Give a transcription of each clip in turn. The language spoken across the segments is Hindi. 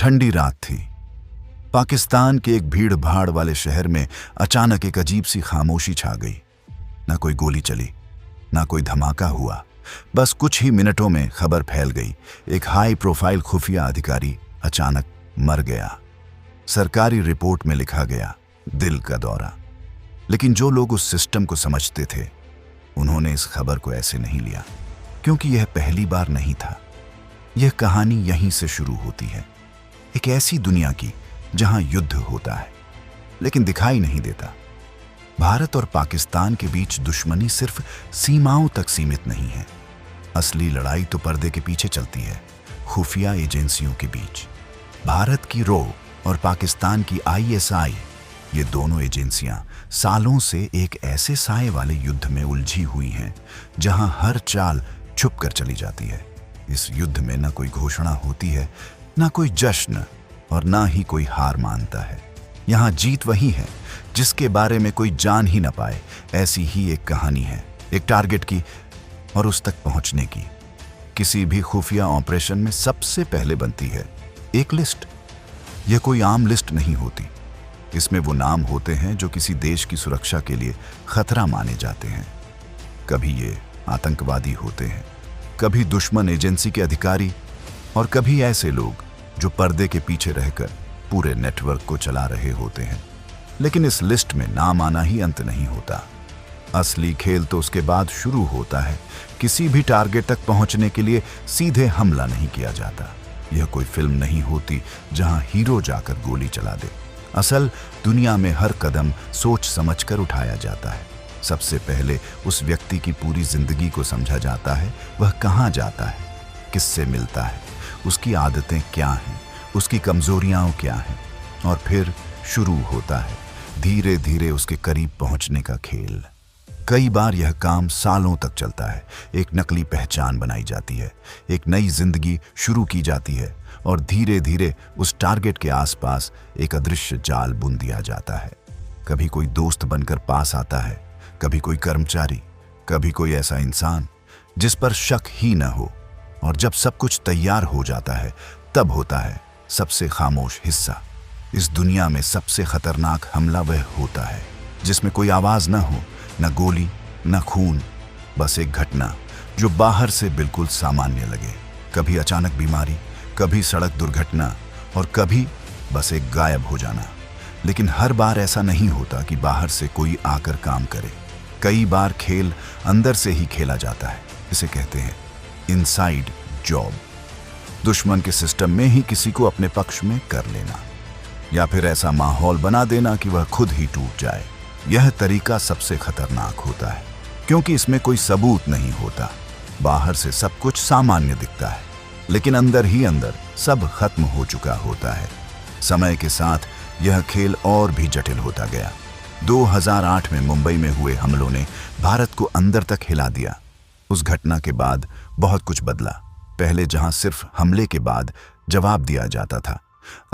ठंडी रात थी। पाकिस्तान के एक भीड़ भाड़ वाले शहर में अचानक एक अजीब सी खामोशी छा गई। ना कोई गोली चली, ना कोई धमाका हुआ। बस कुछ ही मिनटों में खबर फैल गई, एक हाई प्रोफाइल खुफिया अधिकारी अचानक मर गया। सरकारी रिपोर्ट में लिखा गया, दिल का दौरा। लेकिन जो लोग उस सिस्टम को समझते थे, उन्होंने इस खबर को ऐसे नहीं लिया, क्योंकि यह पहली बार नहीं था। यह कहानी यहीं से शुरू होती है, एक ऐसी दुनिया की जहां युद्ध होता है लेकिन दिखाई नहीं देता। भारत और पाकिस्तान के बीच दुश्मनी सिर्फ सीमाओं तक सीमित नहीं है। असली लड़ाई तो पर्दे के पीछे चलती है, खुफिया एजेंसियों के बीच। भारत की रो और पाकिस्तान की ISI, ये दोनों एजेंसियां सालों से एक ऐसे साए वाले युद्ध में उलझी हुई हैं जहां हर चाल छुप कर चली जाती है। इस युद्ध में न कोई घोषणा होती है, ना कोई जश्न, और ना ही कोई हार मानता है। यहां जीत वही है जिसके बारे में कोई जान ही न पाए। ऐसी ही एक कहानी है, एक टारगेट की और उस तक पहुंचने की। किसी भी खुफिया ऑपरेशन में सबसे पहले बनती है एक लिस्ट। यह कोई आम लिस्ट नहीं होती। इसमें वो नाम होते हैं जो किसी देश की सुरक्षा के लिए खतरा माने जाते हैं। कभी ये आतंकवादी होते हैं, कभी दुश्मन एजेंसी के अधिकारी, और कभी ऐसे लोग जो पर्दे के पीछे रहकर पूरे नेटवर्क को चला रहे होते हैं। लेकिन इस लिस्ट में नाम आना ही अंत नहीं होता। असली खेल तो उसके बाद शुरू होता है। किसी भी टारगेट तक पहुंचने के लिए सीधे हमला नहीं किया जाता। यह कोई फिल्म नहीं होती जहां हीरो जाकर गोली चला दे। असल दुनिया में हर कदम सोच समझकर उठाया जाता है। सबसे पहले उस व्यक्ति की पूरी जिंदगी को समझा जाता है। वह कहाँ जाता है, किससे मिलता है, उसकी आदतें क्या हैं, उसकी कमजोरियां क्या हैं, और फिर शुरू होता है धीरे धीरे उसके करीब पहुंचने का खेल। कई बार यह काम सालों तक चलता है। एक नकली पहचान बनाई जाती है, एक नई जिंदगी शुरू की जाती है, और धीरे धीरे उस टारगेट के आसपास एक अदृश्य जाल बुन दिया जाता है। कभी कोई दोस्त बनकर पास आता है, कभी कोई कर्मचारी, कभी कोई ऐसा इंसान जिस पर शक ही न हो। और जब सब कुछ तैयार हो जाता है, तब होता है सबसे खामोश हिस्सा। इस दुनिया में सबसे खतरनाक हमला वह होता है जिसमें कोई आवाज न हो, न गोली, न खून, बस एक घटना जो बाहर से बिल्कुल सामान्य लगे। कभी अचानक बीमारी, कभी सड़क दुर्घटना, और कभी बस एक गायब हो जाना। लेकिन हर बार ऐसा नहीं होता कि बाहर से कोई आकर काम करे। कई बार खेल अंदर से ही खेला जाता है। इसे कहते हैं इनसाइड जॉब। दुश्मन के सिस्टम में ही किसी को अपने पक्ष में कर लेना, या फिर ऐसा माहौल बना देना कि वह खुद ही टूट जाए। यह तरीका सबसे खतरनाक होता है, क्योंकि इसमें कोई सबूत नहीं होता। बाहर से सब कुछ सामान्य दिखता है, लेकिन अंदर ही अंदर सब खत्म हो चुका होता है। समय के साथ यह खेल और भी जटिल होता गया। 2008 में मुंबई में हुए हमलों ने भारत को अंदर तक हिला दिया। उस घटना के बाद बहुत कुछ बदला। पहले जहां सिर्फ हमले के बाद जवाब दिया जाता था,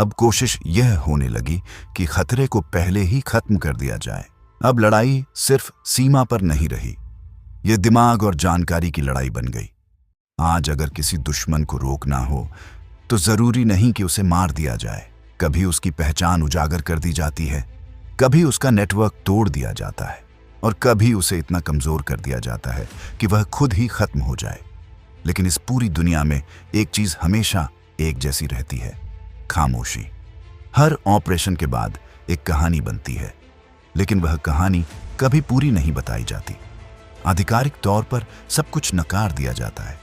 अब कोशिश यह होने लगी कि खतरे को पहले ही खत्म कर दिया जाए। अब लड़ाई सिर्फ सीमा पर नहीं रही, यह दिमाग और जानकारी की लड़ाई बन गई। आज अगर किसी दुश्मन को रोकना हो तो जरूरी नहीं कि उसे मार दिया जाए। कभी उसकी पहचान उजागर कर दी जाती है, कभी उसका नेटवर्क तोड़ दिया जाता है, और कभी उसे इतना कमजोर कर दिया जाता है कि वह खुद ही खत्म हो जाए। लेकिन इस पूरी दुनिया में एक चीज हमेशा एक जैसी रहती है, खामोशी। हर ऑपरेशन के बाद एक कहानी बनती है, लेकिन वह कहानी कभी पूरी नहीं बताई जाती। आधिकारिक तौर पर सब कुछ नकार दिया जाता है।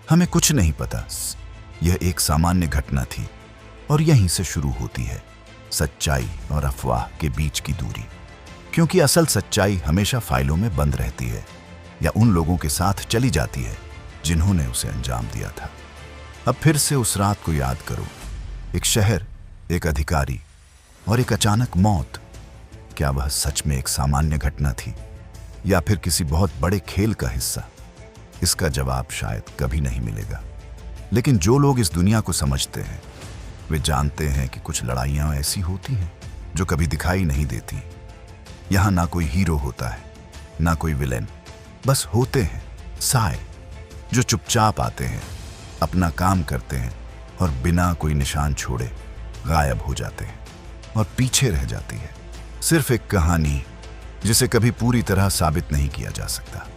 हमें कुछ नहीं पता, यह एक सामान्य घटना थी। और यहीं से शुरू होती है सच्चाई और अफवाह के बीच की दूरी। क्योंकि असल सच्चाई हमेशा फाइलों में बंद रहती है, या उन लोगों के साथ चली जाती है जिन्होंने उसे अंजाम दिया था। अब फिर से उस रात को याद करो, एक शहर, एक अधिकारी, और एक अचानक मौत। क्या वह सच में एक सामान्य घटना थी, या फिर किसी बहुत बड़े खेल का हिस्सा? इसका जवाब शायद कभी नहीं मिलेगा। लेकिन जो लोग इस दुनिया को समझते हैं, वे जानते हैं कि कुछ लड़ाइयां ऐसी होती हैं जो कभी दिखाई नहीं देती। यहां ना कोई हीरो होता है, ना कोई विलेन, बस होते हैं साए जो चुपचाप आते हैं, अपना काम करते हैं, और बिना कोई निशान छोड़े गायब हो जाते हैं और पीछे रह जाती है सिर्फ एक कहानी जिसे कभी पूरी तरह साबित नहीं किया जा सकता।